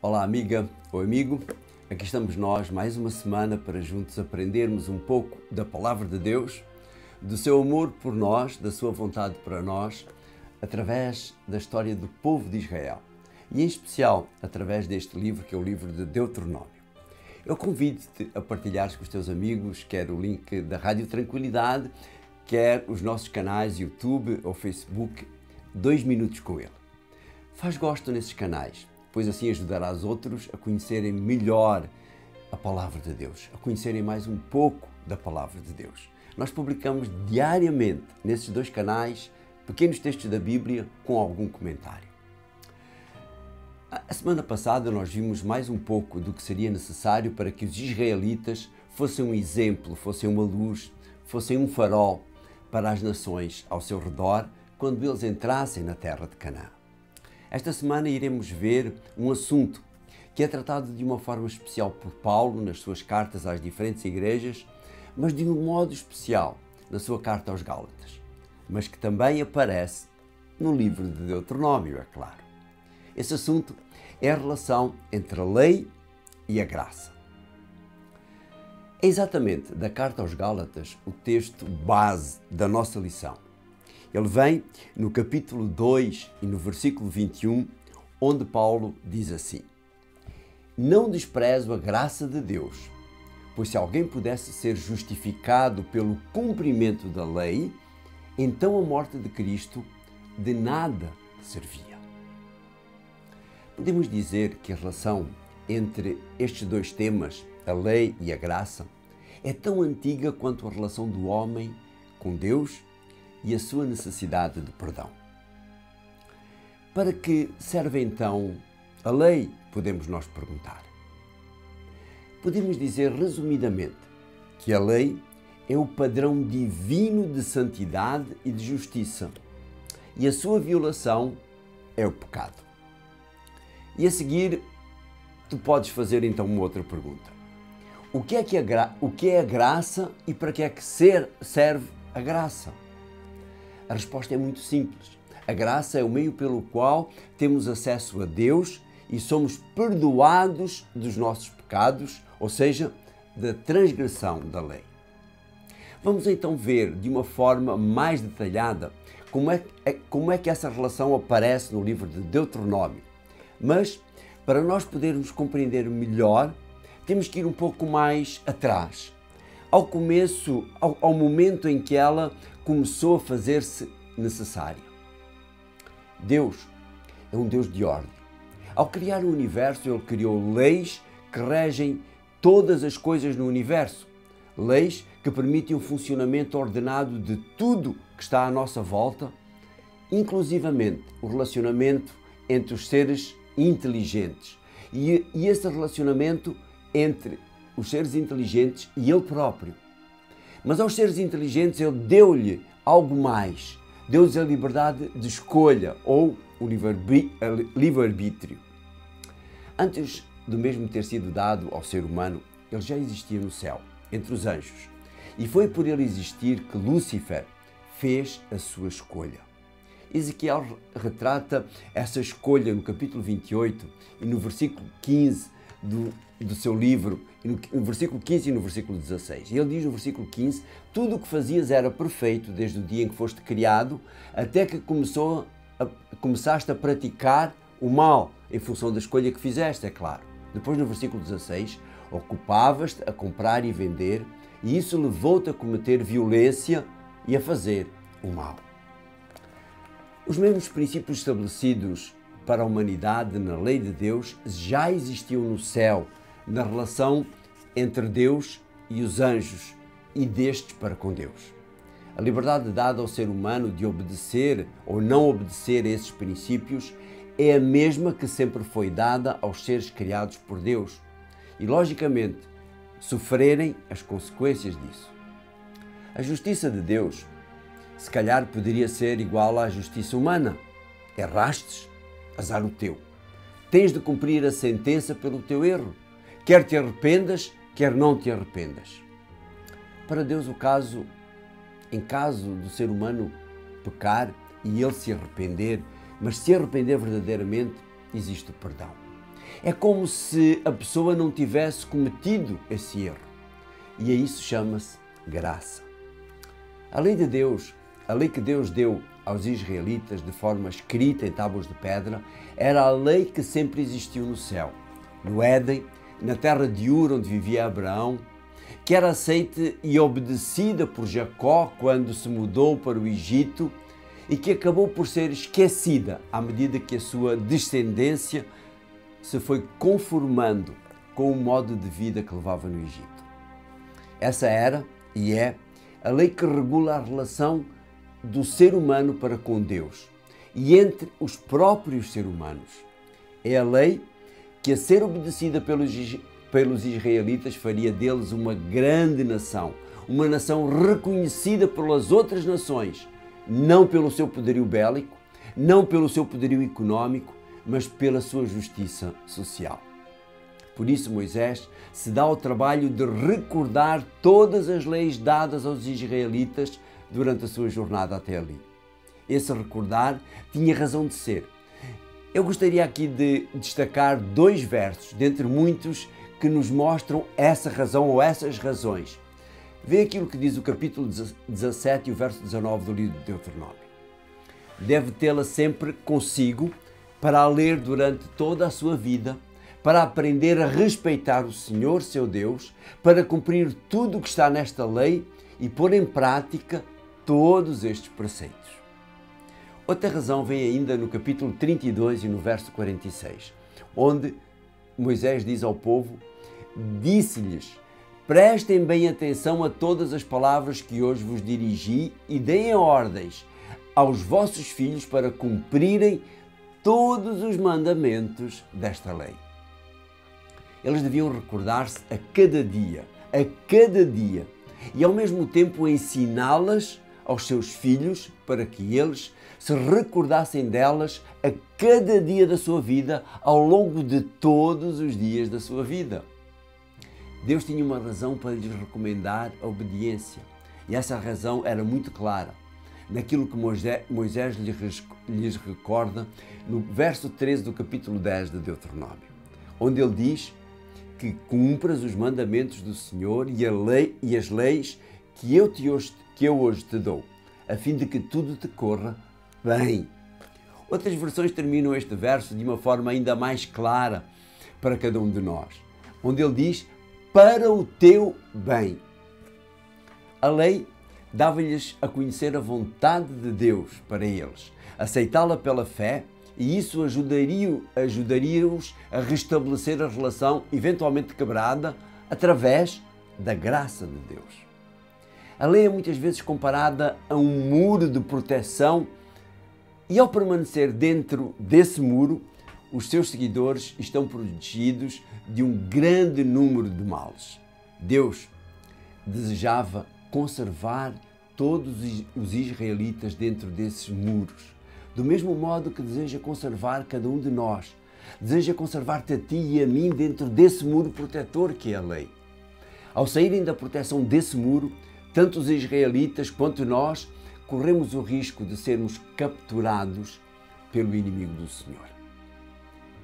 Olá, amiga ou amigo, aqui estamos nós mais uma semana para juntos aprendermos um pouco da Palavra de Deus, do seu amor por nós, da sua vontade para nós, através da história do povo de Israel e, em especial, através deste livro que é o livro de Deuteronômio. Eu convido-te a partilhares com os teus amigos, quer o link da Rádio Tranquilidade, quer os nossos canais YouTube ou Facebook, 2 minutos com ele. Faz gosto nesses canais, pois assim ajudarás outros a conhecerem melhor a Palavra de Deus, a conhecerem mais um pouco da Palavra de Deus. Nós publicamos diariamente nesses 2 canais pequenos textos da Bíblia com algum comentário. A semana passada nós vimos mais um pouco do que seria necessário para que os israelitas fossem um exemplo, fossem uma luz, fossem um farol para as nações ao seu redor quando eles entrassem na terra de Canaã. Esta semana iremos ver um assunto que é tratado de uma forma especial por Paulo nas suas cartas às diferentes igrejas, mas de um modo especial na sua carta aos Gálatas, mas que também aparece no livro de Deuteronômio, é claro. Esse assunto é a relação entre a lei e a graça. É exatamente da carta aos Gálatas o texto base da nossa lição. Ele vem no capítulo 2 e no versículo 21, onde Paulo diz assim: Não desprezo a graça de Deus, pois se alguém pudesse ser justificado pelo cumprimento da lei, então a morte de Cristo de nada servia. Podemos dizer que a relação entre estes 2 temas, a lei e a graça, é tão antiga quanto a relação do homem com Deus e a sua necessidade de perdão. Para que serve então a lei, podemos nós perguntar. Podemos dizer resumidamente que a lei é o padrão divino de santidade e de justiça e a sua violação é o pecado. E a seguir, tu podes fazer então uma outra pergunta. O que é a graça e para que é que serve a graça? A resposta é muito simples. A graça é o meio pelo qual temos acesso a Deus e somos perdoados dos nossos pecados, ou seja, da transgressão da lei. Vamos então ver de uma forma mais detalhada como é que essa relação aparece no livro de Deuteronômio. Mas, para nós podermos compreender melhor, temos que ir um pouco mais atrás, ao começo, ao momento em que ela começou a fazer-se necessária. Deus é um Deus de ordem. Ao criar o universo, Ele criou leis que regem todas as coisas no universo, leis que permitem o funcionamento ordenado de tudo que está à nossa volta, inclusivamente o relacionamento entre os seres inteligentes e esse relacionamento entre os seres inteligentes e Ele próprio. Mas aos seres inteligentes Ele deu-lhe algo mais, deu-lhes a liberdade de escolha ou o livre-arbítrio. Antes do mesmo ter sido dado ao ser humano, ele já existia no céu, entre os anjos, e foi por ele existir que Lúcifer fez a sua escolha. Ezequiel retrata essa escolha no capítulo 28 e no versículo 15 do seu livro, no versículo 15 e no versículo 16. Ele diz no versículo 15, tudo o que fazias era perfeito desde o dia em que foste criado, até que começaste a praticar o mal, em função da escolha que fizeste, é claro. Depois no versículo 16, ocupavas-te a comprar e vender, e isso levou-te a cometer violência e a fazer o mal. Os mesmos princípios estabelecidos para a humanidade na lei de Deus já existiam no céu, na relação entre Deus e os anjos e destes para com Deus. A liberdade dada ao ser humano de obedecer ou não obedecer a esses princípios é a mesma que sempre foi dada aos seres criados por Deus e, logicamente, sofrerem as consequências disso. A justiça de Deus, se calhar, poderia ser igual à justiça humana. Errastes, azar o teu. Tens de cumprir a sentença pelo teu erro. Quer te arrependas, quer não te arrependas. Para Deus, em caso do ser humano pecar e ele se arrepender, mas se arrepender verdadeiramente, existe o perdão. É como se a pessoa não tivesse cometido esse erro. E a isso chama-se graça. A lei de Deus, a lei que Deus deu aos israelitas de forma escrita em tábuas de pedra, era a lei que sempre existiu no céu, no Éden, na terra de Ur, onde vivia Abraão, que era aceita e obedecida por Jacó quando se mudou para o Egito e que acabou por ser esquecida à medida que a sua descendência se foi conformando com o modo de vida que levava no Egito. Essa era e é a lei que regula a relação do ser humano para com Deus e entre os próprios seres humanos. É a lei que, a ser obedecida pelos israelitas, faria deles uma grande nação, uma nação reconhecida pelas outras nações, não pelo seu poderio bélico, não pelo seu poderio económico, mas pela sua justiça social. Por isso Moisés se dá ao trabalho de recordar todas as leis dadas aos israelitas durante a sua jornada até ali. Esse recordar tinha razão de ser. Eu gostaria aqui de destacar 2 versos, dentre muitos, que nos mostram essa razão ou essas razões. Vê aquilo que diz o capítulo 17 e o verso 19 do livro de Deuteronômio. Deve tê-la sempre consigo para a ler durante toda a sua vida, para aprender a respeitar o Senhor, seu Deus, para cumprir tudo o que está nesta lei e pôr em prática todos estes preceitos. Outra razão vem ainda no capítulo 32 e no verso 46, onde Moisés diz ao povo: disse-lhes, prestem bem atenção a todas as palavras que hoje vos dirigi e deem ordens aos vossos filhos para cumprirem todos os mandamentos desta lei. Eles deviam recordar-se a cada dia, e ao mesmo tempo ensiná-las aos seus filhos para que eles se recordassem delas a cada dia da sua vida, ao longo de todos os dias da sua vida. Deus tinha uma razão para lhes recomendar a obediência, e essa razão era muito clara naquilo que Moisés lhes recorda no verso 13 do capítulo 10 de Deuteronômio, onde ele diz que cumpras os mandamentos do Senhor e as leis que eu hoje te dou, a fim de que tudo te corra bem. Outras versões terminam este verso de uma forma ainda mais clara para cada um de nós, onde ele diz, para o teu bem. A lei dava-lhes a conhecer a vontade de Deus para eles, aceitá-la pela fé, e isso ajudaria-os a restabelecer a relação eventualmente quebrada através da graça de Deus. A lei é muitas vezes comparada a um muro de proteção e, ao permanecer dentro desse muro, os seus seguidores estão protegidos de um grande número de males. Deus desejava conservar todos os israelitas dentro desses muros, do mesmo modo que deseja conservar cada um de nós. Deseja conservar-te a ti e a mim dentro desse muro protetor que é a lei. Ao saírem da proteção desse muro, tanto os israelitas quanto nós corremos o risco de sermos capturados pelo inimigo do Senhor.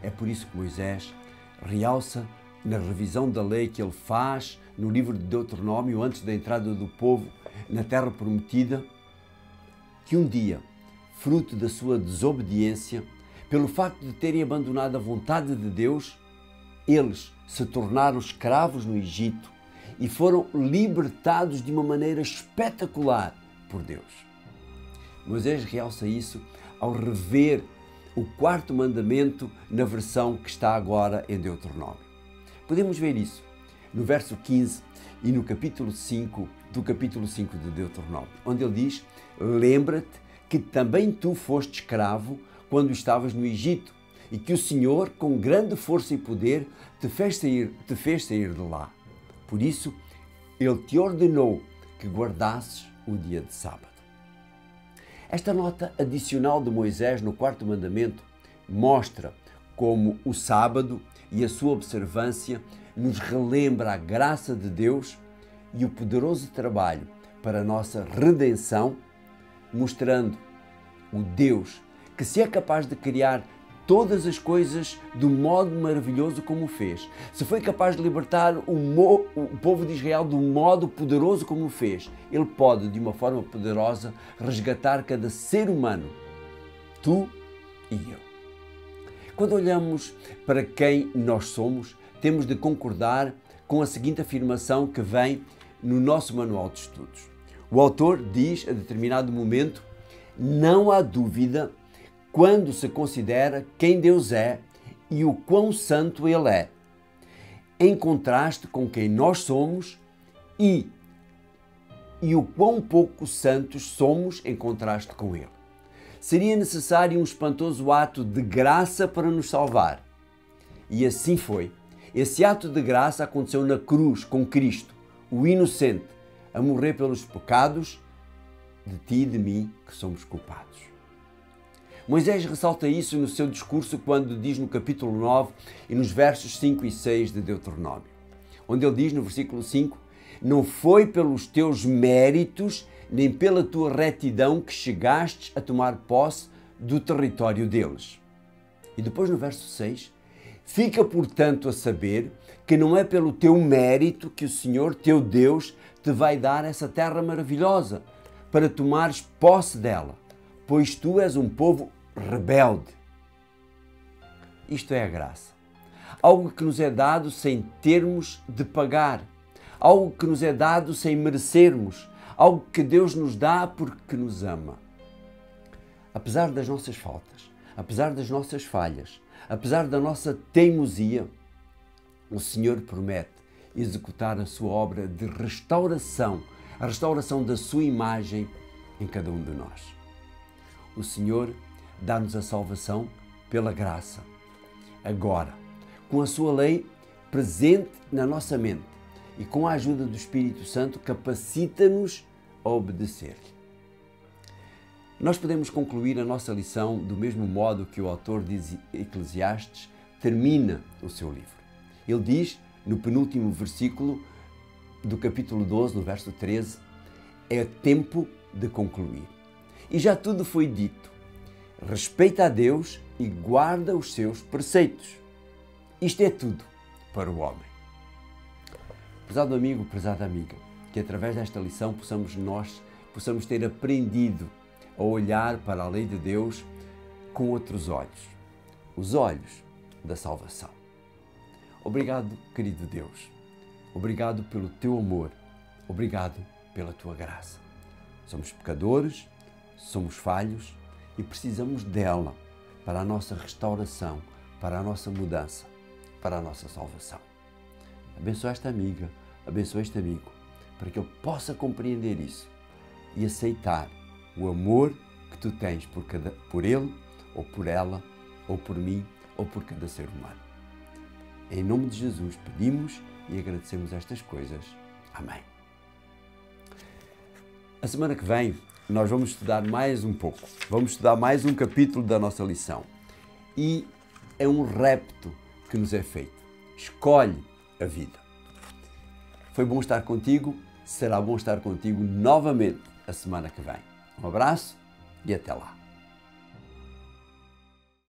É por isso que Moisés realça na revisão da lei que ele faz no livro de Deuteronômio, antes da entrada do povo na terra prometida, que um dia, fruto da sua desobediência, pelo facto de terem abandonado a vontade de Deus, eles se tornaram escravos no Egito e foram libertados de uma maneira espetacular por Deus. Moisés realça isso ao rever o 4º mandamento na versão que está agora em Deuteronômio. Podemos ver isso no verso 15 e no capítulo 5 do capítulo 5 de Deuteronômio, onde ele diz: lembra-te que também tu foste escravo quando estavas no Egito e que o Senhor, com grande força e poder, te fez sair de lá. Por isso, Ele te ordenou que guardasses o dia de sábado. Esta nota adicional de Moisés no 4º mandamento mostra como o sábado e a sua observância nos relembra a graça de Deus e o poderoso trabalho para a nossa redenção, mostrando o Deus que se é capaz de criar todas as coisas do modo maravilhoso como o fez, se foi capaz de libertar o povo de Israel do modo poderoso como o fez, Ele pode, de uma forma poderosa, resgatar cada ser humano, tu e eu. Quando olhamos para quem nós somos, temos de concordar com a seguinte afirmação que vem no nosso manual de estudos. O autor diz, a determinado momento, não há dúvida quando se considera quem Deus é e o quão santo Ele é, em contraste com quem nós somos e o quão pouco santos somos em contraste com Ele. Seria necessário um espantoso ato de graça para nos salvar. E assim foi. Esse ato de graça aconteceu na cruz com Cristo, o inocente, a morrer pelos pecados de ti e de mim, que somos culpados. Moisés ressalta isso no seu discurso quando diz no capítulo 9 e nos versos 5 e 6 de Deuteronômio, onde ele diz no versículo 5, não foi pelos teus méritos nem pela tua retidão que chegastes a tomar posse do território deles. E depois no verso 6, fica portanto a saber que não é pelo teu mérito que o Senhor, teu Deus, te vai dar essa terra maravilhosa para tomares posse dela, pois tu és um povo rebelde. Isto é a graça. Algo que nos é dado sem termos de pagar. Algo que nos é dado sem merecermos. Algo que Deus nos dá porque nos ama. Apesar das nossas faltas, apesar das nossas falhas, apesar da nossa teimosia, o Senhor promete executar a sua obra de restauração, a restauração da sua imagem em cada um de nós. O Senhor dá-nos a salvação pela graça. Agora, com a sua lei presente na nossa mente e com a ajuda do Espírito Santo, capacita-nos a obedecer. Nós podemos concluir a nossa lição do mesmo modo que o autor de Eclesiastes termina o seu livro. Ele diz, no penúltimo versículo do capítulo 12, no verso 13, é tempo de concluir. E já tudo foi dito. Respeita a Deus e guarda os seus preceitos. Isto é tudo para o homem. Prezado amigo, prezada amiga, que através desta lição possamos ter aprendido a olhar para a lei de Deus com outros olhos, os olhos da salvação. Obrigado, querido Deus. Obrigado pelo teu amor. Obrigado pela tua graça. Somos pecadores, somos falhos e precisamos dela para a nossa restauração, para a nossa mudança, para a nossa salvação. Abençoa esta amiga, abençoa este amigo, para que ele possa compreender isso e aceitar o amor que tu tens por ele, ou por ela, ou por mim, ou por cada ser humano. Em nome de Jesus pedimos e agradecemos estas coisas. Amém. A semana que vem nós vamos estudar mais um pouco, vamos estudar mais um capítulo da nossa lição. E é um repto que nos é feito. Escolhe a vida. Foi bom estar contigo, será bom estar contigo novamente a semana que vem. Um abraço e até lá.